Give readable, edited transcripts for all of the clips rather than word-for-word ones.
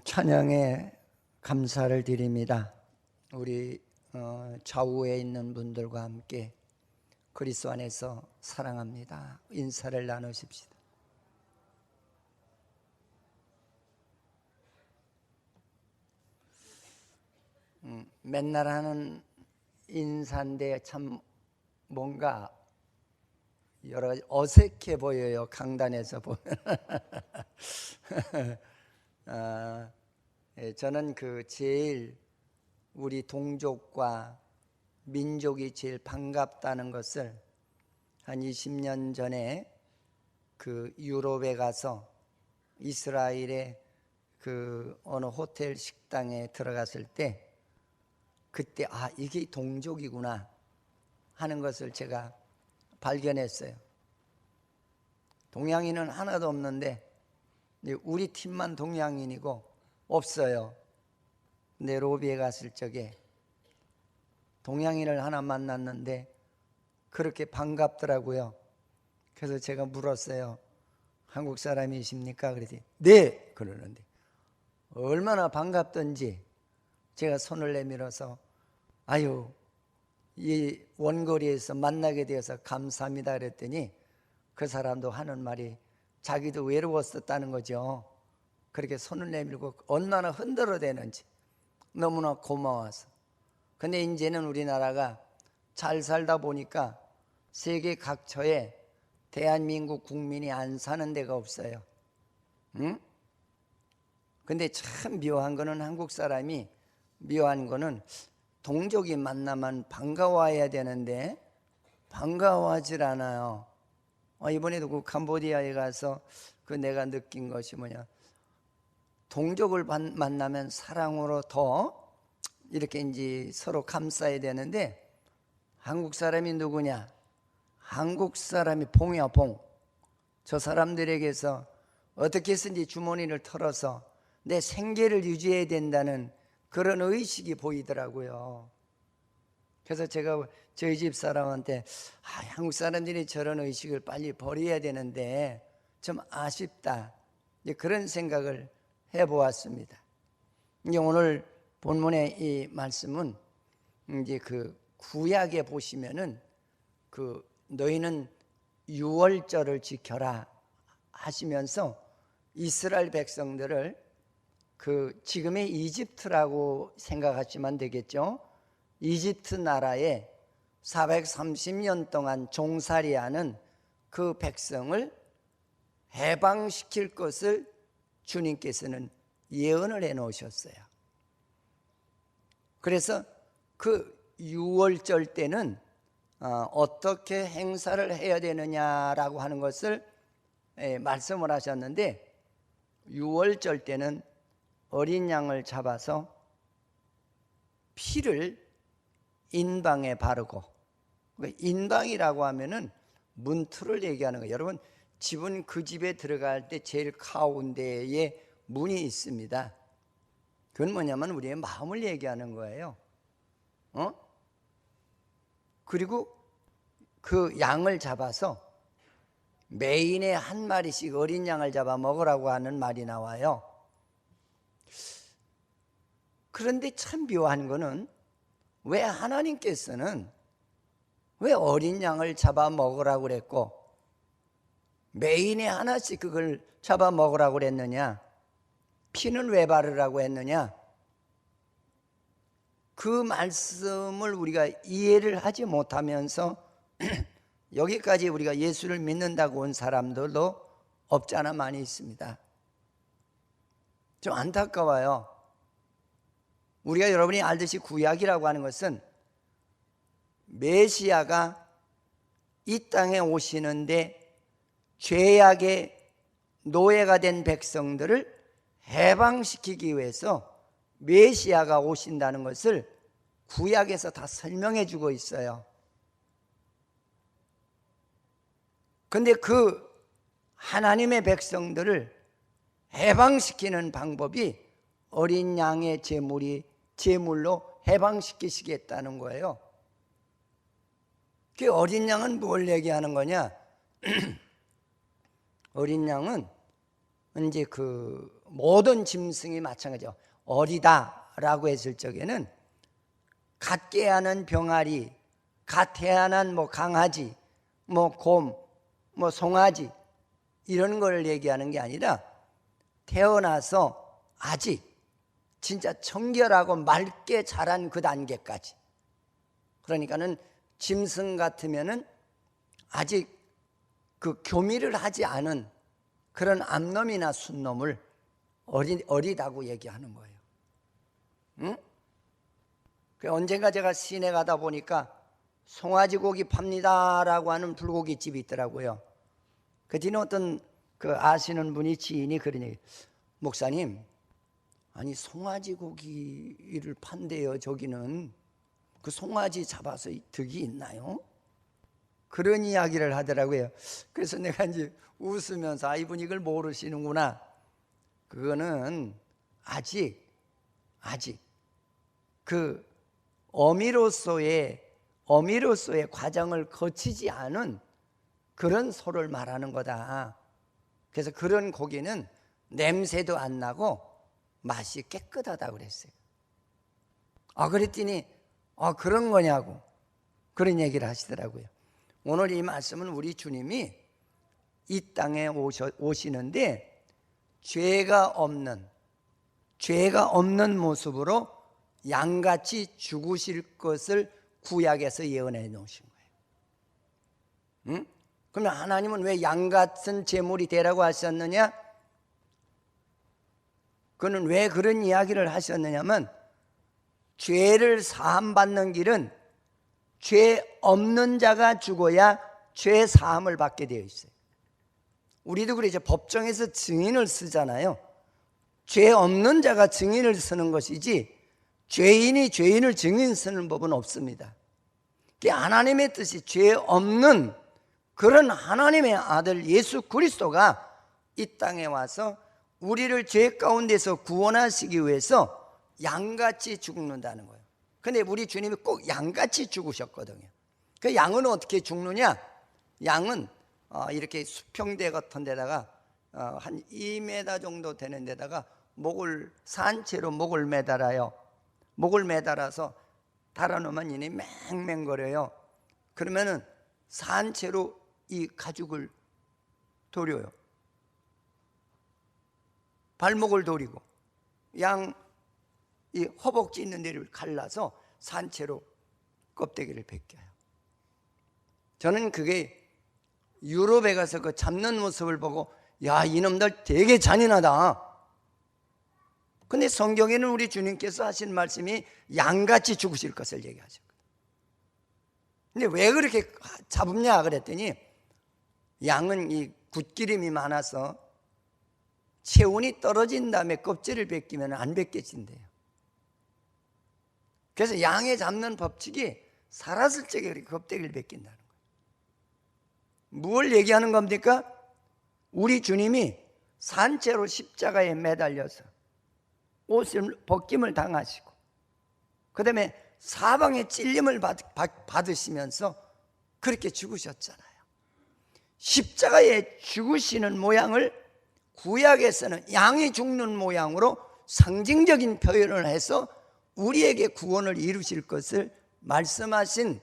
찬양에 감사를 드립니다. 우리 좌우에 있는 분들과 함께 그리스도 안에서 사랑합니다. 인사를 나누십시다. 맨날 하는 인사인데 참 뭔가 여러 가지 어색해 보여요. 강단에서 보면. 저는 제일 우리 동족과 민족이 제일 반갑다는 것을 한 20년 전에 유럽에 가서 이스라엘의 어느 호텔 식당에 들어갔을 때 그때 이게 동족이구나 하는 것을 제가 발견했어요. 동양인은 하나도 없는데 우리 팀만 동양인이고 없어요. 근데 로비에 갔을 적에 동양인을 하나 만났는데 그렇게 반갑더라고요. 그래서 제가 물었어요. 한국 사람이십니까? 그랬더니 네! 그러는데 얼마나 반갑던지 제가 손을 내밀어서 아유, 이 원거리에서 만나게 되어서 감사합니다 그랬더니 그 사람도 하는 말이 자기도 외로웠었다는 거죠. 그렇게 손을 내밀고 얼마나 흔들어대는지 너무나 고마워서. 근데 이제는 우리나라가 잘 살다 보니까 세계 각처에 대한민국 국민이 안 사는 데가 없어요. 응? 근데 참 묘한 거는 한국 사람이 묘한 거는 동족이 만나면 반가워해야 되는데 반가워하질 않아요. 이번에도 캄보디아에 가서 내가 느낀 것이 뭐냐, 동족을 만나면 사랑으로 더 이렇게 이제 서로 감싸야 되는데 한국 사람이 누구냐? 한국 사람이 봉이야, 봉. 저 사람들에게서 어떻게 해서든지 주머니를 털어서 내 생계를 유지해야 된다는 그런 의식이 보이더라고요. 그래서 제가 저희 집 사람한테 한국 사람들이 저런 의식을 빨리 버려야 되는데 좀 아쉽다, 그런 생각을 해보았습니다. 이제 오늘 본문의 이 말씀은 이제 구약에 보시면은 너희는 유월절을 지켜라 하시면서 이스라엘 백성들을 지금의 이집트라고 생각하시면 되겠죠. 이집트 나라에 430년 동안 종살이하는 그 백성을 해방시킬 것을 주님께서는 예언을 해 놓으셨어요. 그래서 유월절 때는 어떻게 행사를 해야 되느냐라고 하는 것을 말씀을 하셨는데, 유월절 때는 어린 양을 잡아서 피를 인방에 바르고, 인방이라고 하면은 문틀을 얘기하는 거예요. 여러분, 집은 그 집에 들어갈 때 제일 가운데에 문이 있습니다. 그건 뭐냐면 우리의 마음을 얘기하는 거예요. 그리고 그 양을 잡아서 매인에 한 마리씩 어린 양을 잡아 먹으라고 하는 말이 나와요. 그런데 참 묘한 거는 왜 하나님께서는 왜 어린 양을 잡아 먹으라고 그랬고 매인에 하나씩 그걸 잡아 먹으라고 그랬느냐? 피는 왜 바르라고 했느냐? 그 말씀을 우리가 이해를 하지 못하면서 여기까지 우리가 예수를 믿는다고 온 사람들도 없지 않아 많이 있습니다. 좀 안타까워요. 우리가 여러분이 알듯이 구약이라고 하는 것은 메시아가 이 땅에 오시는데 죄악의 노예가 된 백성들을 해방시키기 위해서 메시아가 오신다는 것을 구약에서 다 설명해 주고 있어요. 그런데 하나님의 백성들을 해방시키는 방법이 어린 양의 제물로 해방시키시겠다는 거예요. 그 어린 양은 뭘 얘기하는 거냐? 어린 양은 이제 모든 짐승이 마찬가지죠. 어리다라고 했을 적에는 갓 깨어난 병아리, 갓 태어난 강아지, 곰, 송아지 이런 걸 얘기하는 게 아니라 태어나서 아직 진짜 청결하고 맑게 자란 그 단계까지. 그러니까는 짐승 같으면은 아직 그 교미를 하지 않은 그런 암놈이나 순놈을 어리다고 얘기하는 거예요. 응? 언젠가 제가 시내 가다 보니까 송아지 고기 팝니다라고 하는 불고기집이 있더라고요. 그 뒤는 어떤 아시는 분이 지인이 그러니, 목사님, 아니 송아지 고기를 판대요. 저기는 그 송아지 잡아서 득이 있나요? 그런 이야기를 하더라고요. 그래서 내가 이제 웃으면서 이분 이걸 모르시는구나. 그거는 아직 그 어미로서의 과정을 거치지 않은 그런 소를 말하는 거다. 그래서 그런 고기는 냄새도 안 나고 맛이 깨끗하다고 그랬어요. 그랬더니 그런 거냐고 그런 얘기를 하시더라고요. 오늘 이 말씀은 우리 주님이 이 땅에 오시는데 죄가 없는 모습으로 양같이 죽으실 것을 구약에서 예언해 놓으신 거예요. 응? 그러면 하나님은 왜 양같은 제물이 되라고 하셨느냐? 그는 왜 그런 이야기를 하셨느냐면, 죄를 사함받는 길은 죄 없는 자가 죽어야 죄 사함을 받게 되어 있어요. 우리도 그러죠. 법정에서 증인을 쓰잖아요. 죄 없는 자가 증인을 쓰는 것이지 죄인이 죄인을 증인 쓰는 법은 없습니다. 하나님의 뜻이 죄 없는 그런 하나님의 아들 예수 그리스도가 이 땅에 와서 우리를 죄 가운데서 구원하시기 위해서 양같이 죽는다는 거예요. 근데 우리 주님이 꼭 양같이 죽으셨거든요. 그 양은 어떻게 죽느냐? 양은 이렇게 수평대 같은 데다가 한 2m 정도 되는 데다가 산채로 목을 매달아요. 목을 매달아서 달아놓으면 이니 맹맹거려요. 그러면은 산채로 이 가죽을 도려요. 발목을 도리고 양 이 허벅지 있는 데를 갈라서 산채로 껍데기를 벗겨요. 저는 그게 유럽에 가서 그 잡는 모습을 보고 이놈들 되게 잔인하다. 근데 성경에는 우리 주님께서 하신 말씀이 양같이 죽으실 것을 얘기하셨거든요. 근데 왜 그렇게 잡으냐 그랬더니, 양은 이 굿기름이 많아서 체온이 떨어진 다음에 껍질을 벗기면 안 벗겨진대요. 그래서 양에 잡는 법칙이 살았을 적에 그렇게 껍데기를 벗긴다는 거예요. 뭘 얘기하는 겁니까? 우리 주님이 산채로 십자가에 매달려서 옷을 벗김을 당하시고, 그 다음에 사방에 찔림을 받으시면서 그렇게 죽으셨잖아요. 십자가에 죽으시는 모양을 구약에서는 양이 죽는 모양으로 상징적인 표현을 해서 우리에게 구원을 이루실 것을 말씀하신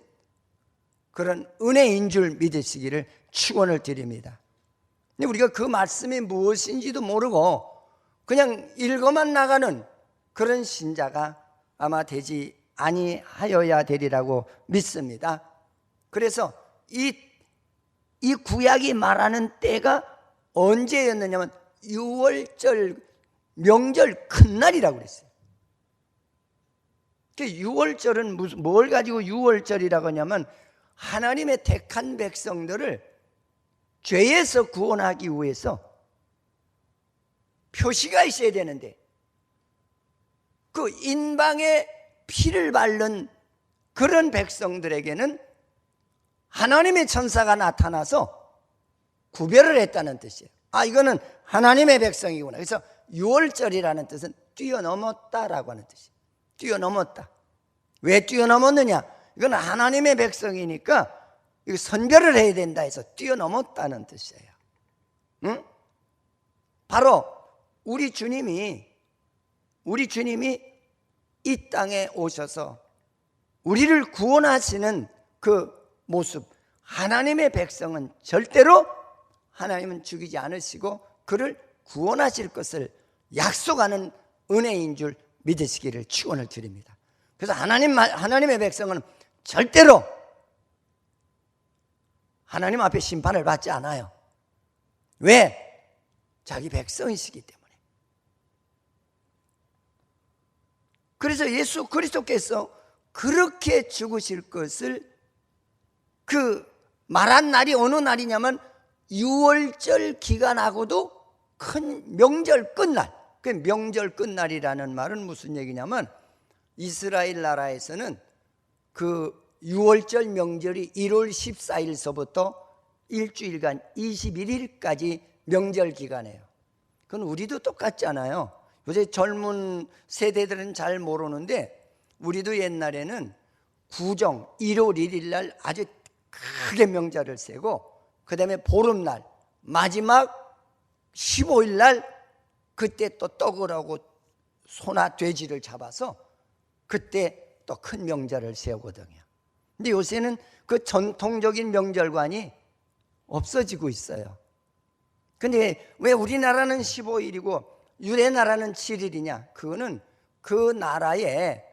그런 은혜인 줄 믿으시기를 축원을 드립니다. 근데 우리가 그 말씀이 무엇인지도 모르고 그냥 읽어만 나가는 그런 신자가 아마 되지 아니하여야 되리라고 믿습니다. 그래서 이 구약이 말하는 때가 언제였느냐면 6월절 명절 큰 날이라고 그랬어요. 6월절은 뭘 가지고 6월절이라고 하냐면, 하나님의 택한 백성들을 죄에서 구원하기 위해서 표시가 있어야 되는데, 그 인방에 피를 바른 그런 백성들에게는 하나님의 천사가 나타나서 구별을 했다는 뜻이에요. 이거는 하나님의 백성이구나. 그래서 6월절이라는 뜻은 뛰어넘었다라고 하는 뜻이에요. 뛰어넘었다. 왜 뛰어넘었느냐? 이건 하나님의 백성이니까 이거 선별을 해야 된다 해서 뛰어넘었다는 뜻이에요. 응? 바로 우리 주님이 이 땅에 오셔서 우리를 구원하시는 그 모습, 하나님의 백성은 절대로 하나님은 죽이지 않으시고 그를 구원하실 것을 약속하는 은혜인 줄 믿으시기를 축원을 드립니다. 그래서 하나님의 백성은 절대로 하나님 앞에 심판을 받지 않아요. 왜? 자기 백성이시기 때문에. 그래서 예수 그리스도께서 그렇게 죽으실 것을 그 말한 날이 어느 날이냐면 유월절 기간하고도 큰 명절 끝날. 그 명절 끝날이라는 말은 무슨 얘기냐면 이스라엘 나라에서는 그 유월절 명절이 1월 14일서부터 일주일간 21일까지 명절 기간이에요. 그건 우리도 똑같잖아요. 요새 젊은 세대들은 잘 모르는데 우리도 옛날에는 구정 1월 1일 날 아주 크게 명절을 세고 그 다음에 보름날 마지막 15일 날 그때 또 떡을 하고 소나 돼지를 잡아서 그때 또 큰 명절을 세우거든요. 근데 요새는 그 전통적인 명절관이 없어지고 있어요. 근데 왜 우리나라는 15일이고 유대 나라는 7일이냐? 그거는 그 나라의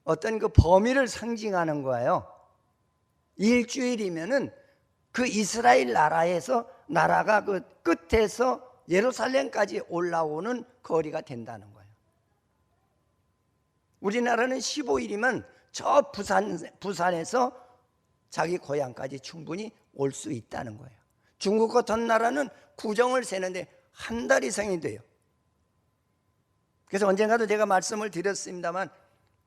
어떤 그 범위를 상징하는 거예요. 일주일이면은 그 이스라엘 나라가 그 끝에서 예루살렘까지 올라오는 거리가 된다는 거예요. 우리나라는 15일이면 저 부산에서 자기 고향까지 충분히 올 수 있다는 거예요. 중국 같은 나라는 구정을 세는데 한 달 이상이 돼요. 그래서 언젠가도 제가 말씀을 드렸습니다만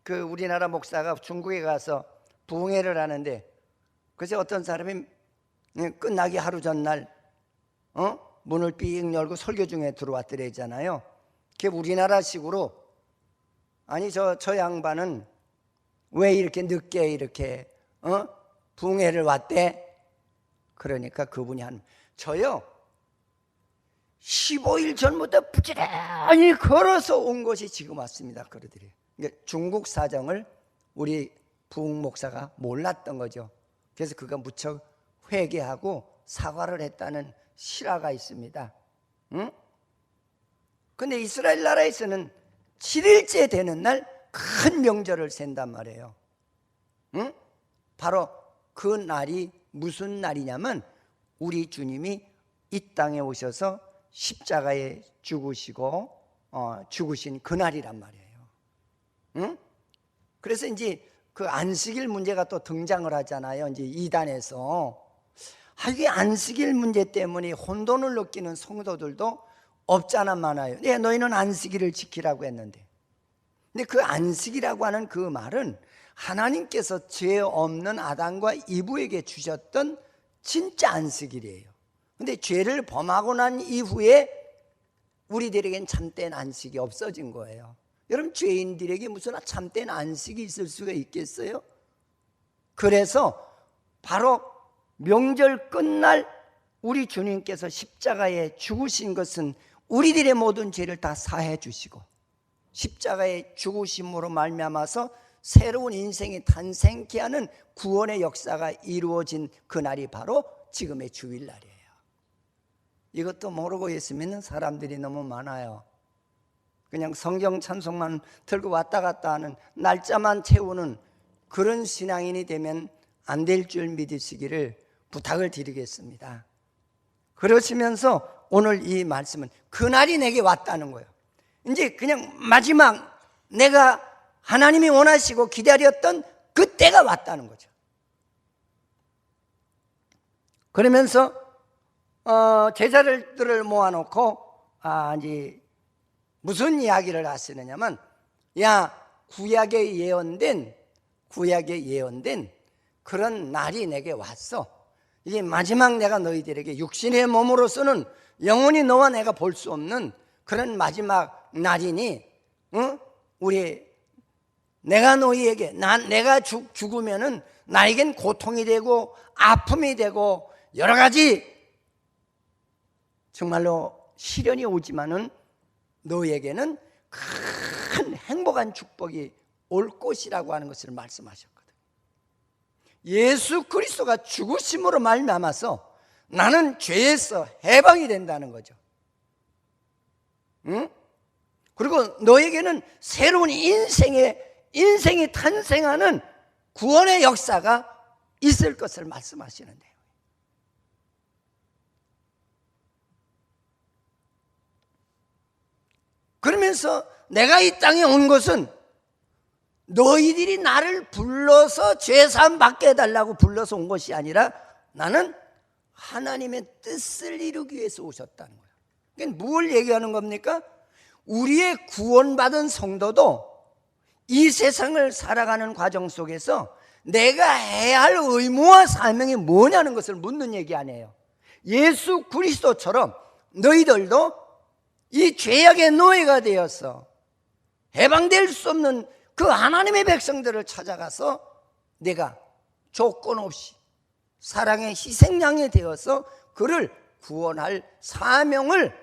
그 우리나라 목사가 중국에 가서 부흥회를 하는데 그래서 어떤 사람이 끝나기 하루 전날 문을 삑 열고 설교 중에 들어왔더래잖아요. 그게 우리나라식으로 아니 저 양반은 왜 이렇게 늦게 이렇게 부흥회를 왔대? 그러니까 그분이 저요 15일 전부터 부지런히 걸어서 온 것이 지금 왔습니다. 그러더래요. 그러니까 중국 사정을 우리 부흥 목사가 몰랐던 거죠. 그래서 그가 무척 회개하고 사과를 했다는 실화가 있습니다. 응? 근데 이스라엘 나라에서는 7일째 되는 날 큰 명절을 센단 말이에요. 응? 바로 그 날이 무슨 날이냐면 우리 주님이 이 땅에 오셔서 십자가에 죽으시고 죽으신 그 날이란 말이에요. 응? 그래서 이제 그 안식일 문제가 또 등장을 하잖아요. 이제 이단에서 이게 안식일 문제 때문에 혼돈을 느끼는 성도들도 없잖아 많아요. 네, 너희는 안식일을 지키라고 했는데. 근데 그 안식이라고 하는 그 말은 하나님께서 죄 없는 아담과 이브에게 주셨던 진짜 안식일이에요. 근데 죄를 범하고 난 이후에 우리들에겐 참된 안식이 없어진 거예요. 여러분 죄인들에게 무슨 참된 안식이 있을 수가 있겠어요? 그래서 바로 명절 끝날 우리 주님께서 십자가에 죽으신 것은 우리들의 모든 죄를 다 사해 주시고 십자가의 죽으심으로 말미암아서 새로운 인생이 탄생케 하는 구원의 역사가 이루어진 그날이 바로 지금의 주일날이에요. 이것도 모르고 예수 믿는 사람들이 너무 많아요. 그냥 성경 찬송만 들고 왔다 갔다 하는 날짜만 채우는 그런 신앙인이 되면 안 될 줄 믿으시기를 부탁을 드리겠습니다. 그러시면서 오늘 이 말씀은 그날이 내게 왔다는 거예요. 이제 그냥 마지막 내가 하나님이 원하시고 기다렸던 그때가 왔다는 거죠. 그러면서 제자들을 모아놓고 이제 무슨 이야기를 하시느냐면 구약에 예언된 그런 날이 내게 왔어. 이게 마지막 내가 너희들에게 육신의 몸으로서는 영원히 너와 내가 볼 수 없는 그런 마지막 날이니 내가 너희에게 내가 죽으면은 나에겐 고통이 되고 아픔이 되고 여러 가지 정말로 시련이 오지만은 너에게는 큰 행복한 축복이 올 것이라고 하는 것을 말씀하셨거든요. 예수 그리스도가 죽으심으로 말미암아서 나는 죄에서 해방이 된다는 거죠. 응? 그리고 너에게는 새로운 인생이 탄생하는 구원의 역사가 있을 것을 말씀하시는데요. 그러면서 내가 이 땅에 온 것은 너희들이 나를 불러서 죄사함 받게 해달라고 불러서 온 것이 아니라 나는 하나님의 뜻을 이루기 위해서 오셨다는 거예요. 그러니까 뭘 얘기하는 겁니까? 우리의 구원받은 성도도 이 세상을 살아가는 과정 속에서 내가 해야 할 의무와 사명이 뭐냐는 것을 묻는 얘기 아니에요. 예수 그리스도처럼 너희들도 이 죄악의 노예가 되어서 해방될 수 없는 그 하나님의 백성들을 찾아가서 내가 조건 없이 사랑의 희생양이 되어서 그를 구원할 사명을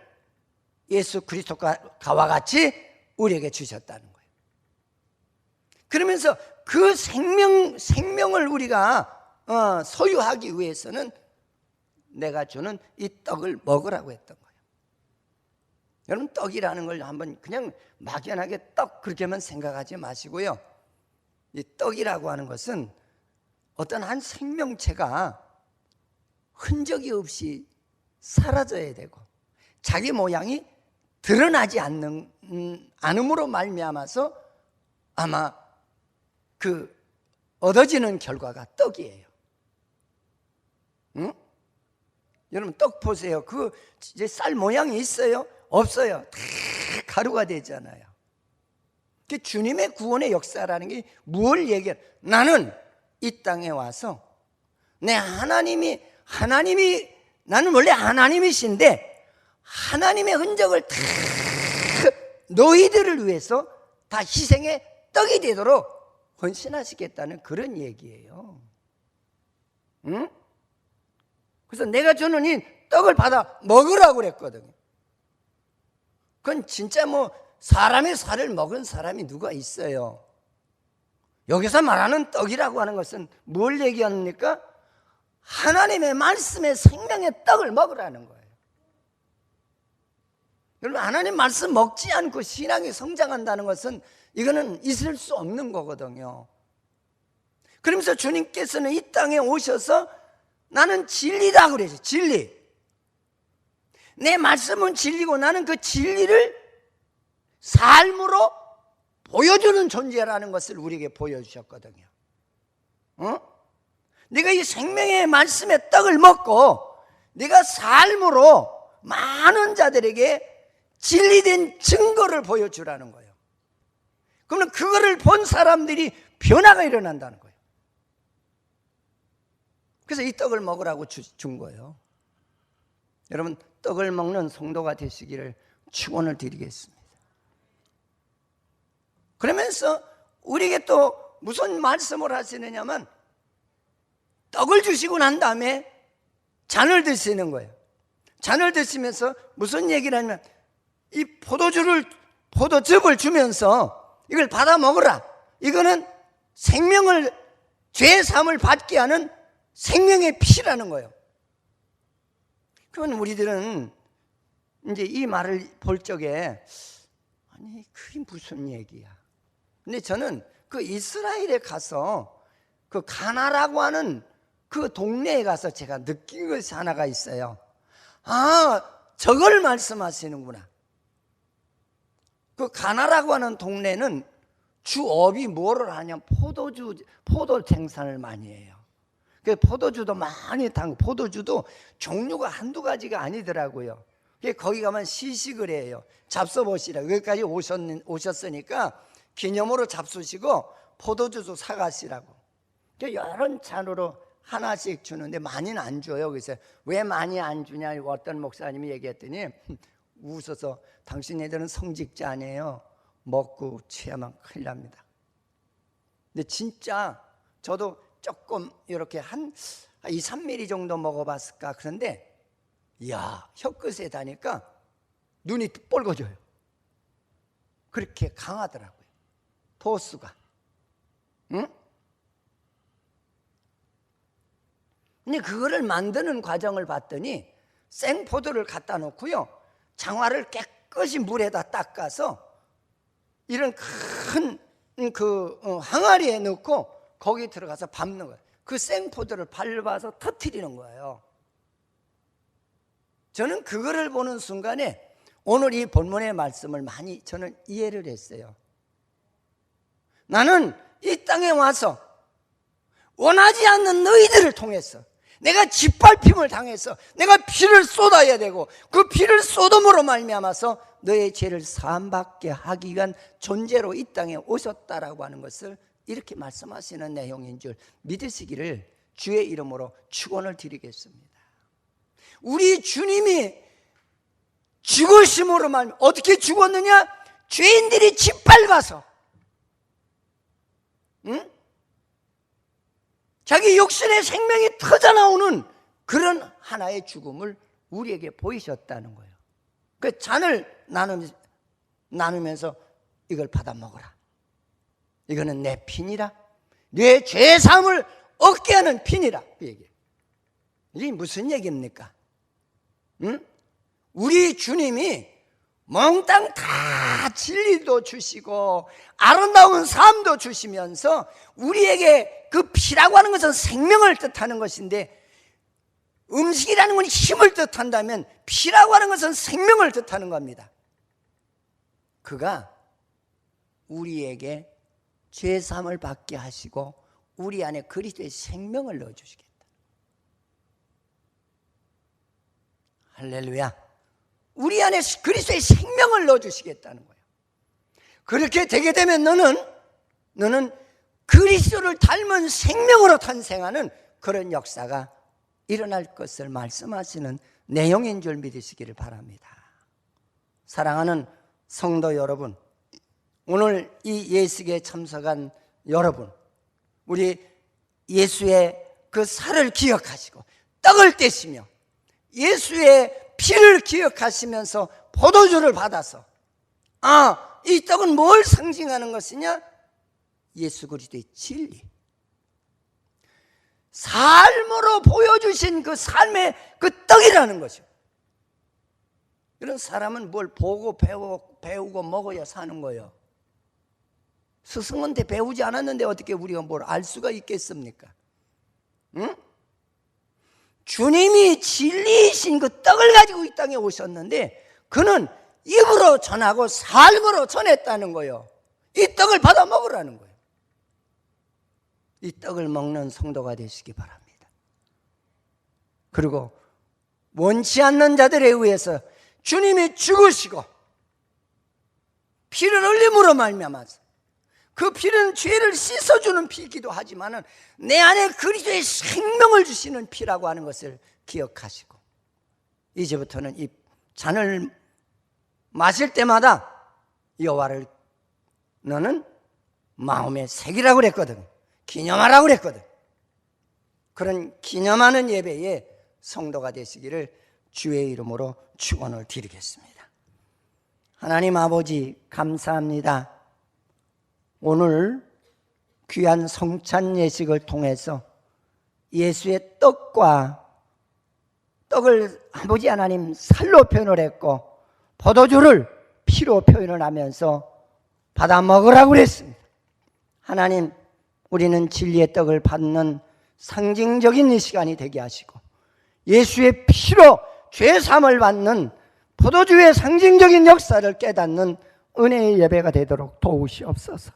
예수 그리스도가 와 같이 우리에게 주셨다는 거예요. 그러면서 그 생명을 우리가 소유하기 위해서는 내가 주는 이 떡을 먹으라고 했던 거예요. 여러분, 떡이라는 걸 한번 그냥 막연하게 떡 그렇게만 생각하지 마시고요. 이 떡이라고 하는 것은 어떤 한 생명체가 흔적이 없이 사라져야 되고 자기 모양이 드러나지 않음으로 말미암아서 아마 그 얻어지는 결과가 떡이에요. 응? 여러분, 떡 보세요. 그 이제 쌀 모양이 있어요? 없어요. 다 가루가 되잖아요. 그 주님의 구원의 역사라는 게 뭘 얘기해? 나는 이 땅에 와서 내 하나님이 나는 원래 하나님이신데 하나님의 흔적을 다 너희들을 위해서 다 희생의 떡이 되도록 헌신하시겠다는 그런 얘기예요. 응? 그래서 내가 주는 이 떡을 받아 먹으라고 그랬거든요. 그건 진짜 뭐 사람의 살을 먹은 사람이 누가 있어요? 여기서 말하는 떡이라고 하는 것은 뭘 얘기합니까? 하나님의 말씀의 생명의 떡을 먹으라는 거예요. 여러분, 하나님 말씀 먹지 않고 신앙이 성장한다는 것은 이거는 있을 수 없는 거거든요. 그러면서 주님께서는 이 땅에 오셔서 나는 진리다 그러죠. 진리. 내 말씀은 진리고 나는 그 진리를 삶으로 보여주는 존재라는 것을 우리에게 보여주셨거든요. 네가 이 생명의 말씀의 떡을 먹고 네가 삶으로 많은 자들에게 진리된 증거를 보여주라는 거예요. 그러면 그거를 본 사람들이 변화가 일어난다는 거예요. 그래서 이 떡을 먹으라고 준 거예요. 여러분, 떡을 먹는 성도가 되시기를 축원을 드리겠습니다. 그러면서 우리에게 또 무슨 말씀을 하시느냐면 떡을 주시고 난 다음에 잔을 드시는 거예요. 잔을 드시면서 무슨 얘기를 하냐면 이 포도즙을 주면서 이걸 받아 먹으라. 이거는 생명을, 죄 사함을 받게 하는 생명의 피라는 거예요. 그러면 우리들은 이제 이 말을 볼 적에 아니, 그게 무슨 얘기야? 근데 저는 그 이스라엘에 가서 그 가나라고 하는 그 동네에 가서 제가 느낀 것이 하나가 있어요. 아, 저걸 말씀하시는구나. 그 가나라고 하는 동네는 주업이 뭐를 하냐면 포도 생산을 많이 해요. 그 포도주도 많이 포도주도 종류가 한두 가지가 아니더라고요. 거기 가면 시식을 해요. 잡숴보시라. 여기까지 오셨으니까 기념으로 잡수시고 포도주도 사가시라고. 여러 잔으로 하나씩 주는데 많이는 안 줘요. 그래서 왜 많이 안 주냐 어떤 목사님이 얘기했더니 웃어서 당신네들은 성직자 아니에요. 먹고 취하면 큰일 납니다. 근데 진짜 저도 조금 이렇게 한 2, 3mm 정도 먹어봤을까. 그런데 이야, 혀끝에 다니까 눈이 뻘거져요. 그렇게 강하더라고요, 도수가. 응? 근데 그거를 만드는 과정을 봤더니 생포도를 갖다 놓고요, 장화를 깨끗이 물에다 닦아서 이런 큰 항아리에 넣고 거기 들어가서 밟는 거예요. 그 생포도를 밟아서 터뜨리는 거예요. 저는 그거를 보는 순간에 오늘 이 본문의 말씀을 많이 저는 이해를 했어요. 나는 이 땅에 와서 원하지 않는 너희들을 통해서 내가 짓밟힘을 당해서 내가 피를 쏟아야 되고, 그 피를 쏟음으로 말미암아서 너의 죄를 사함받게 하기 위한 존재로 이 땅에 오셨다라고 하는 것을 이렇게 말씀하시는 내용인 줄 믿으시기를 주의 이름으로 축원을 드리겠습니다. 우리 주님이 죽으심으로 말미암아 어떻게 죽었느냐? 죄인들이 짓밟아서, 응? 자기 육신의 생명이 터져나오는 그런 하나의 죽음을 우리에게 보이셨다는 거예요. 그 잔을 나누면서 이걸 받아 먹어라, 이거는 내 피니라, 내 죄사함을 얻게 하는 피니라, 그 얘기예요. 이게 무슨 얘기입니까? 응? 우리 주님이 몽땅 다 진리도 주시고 아름다운 삶도 주시면서 우리에게 그 피라고 하는 것은 생명을 뜻하는 것인데, 음식이라는 건 힘을 뜻한다면 피라고 하는 것은 생명을 뜻하는 겁니다. 그가 우리에게 죄사함을 받게 하시고 우리 안에 그리스도의 생명을 넣어주시겠다. 할렐루야. 우리 안에 그리스도의 생명을 넣어주시겠다는 거예요. 그렇게 되게 되면 너는 그리스도를 닮은 생명으로 탄생하는 그런 역사가 일어날 것을 말씀하시는 내용인 줄 믿으시기를 바랍니다. 사랑하는 성도 여러분, 오늘 이 예식에 참석한 여러분, 우리 예수의 그 살을 기억하시고 떡을 떼시며 예수의 피를 기억하시면서 포도주를 받아서, 이 떡은 뭘 상징하는 것이냐? 예수 그리스도의 진리, 삶으로 보여주신 그 삶의 그 떡이라는 거죠. 이런 사람은 뭘 보고 배우고 먹어야 사는 거예요. 스승한테 배우지 않았는데 어떻게 우리가 뭘 알 수가 있겠습니까? 응? 주님이 진리이신 그 떡을 가지고 이 땅에 오셨는데 그는 입으로 전하고 삶으로 전했다는 거예요. 이 떡을 받아 먹으라는 거예요. 이 떡을 먹는 성도가 되시기 바랍니다. 그리고 원치 않는 자들에 의해서 주님이 죽으시고 피를 흘림으로 말미암아서, 그 피는 죄를 씻어주는 피이기도 하지만 내 안에 그리스도의 생명을 주시는 피라고 하는 것을 기억하시고, 이제부터는 이 잔을 마실 때마다 여호와를 너는 마음에 새기라고 그랬거든, 기념하라고 그랬거든. 그런 기념하는 예배에 성도가 되시기를 주의 이름으로 축원을 드리겠습니다. 하나님 아버지, 감사합니다. 오늘 귀한 성찬 예식을 통해서 예수의 떡을 아버지 하나님 살로 표현을 했고 포도주를 피로 표현을 하면서 받아 먹으라고 그랬습니다. 하나님, 우리는 진리의 떡을 받는 상징적인 이 시간이 되게 하시고 예수의 피로 죄사함을 받는 포도주의 상징적인 역사를 깨닫는 은혜의 예배가 되도록 도우시옵소서.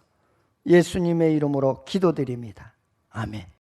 예수님의 이름으로 기도드립니다. 아멘.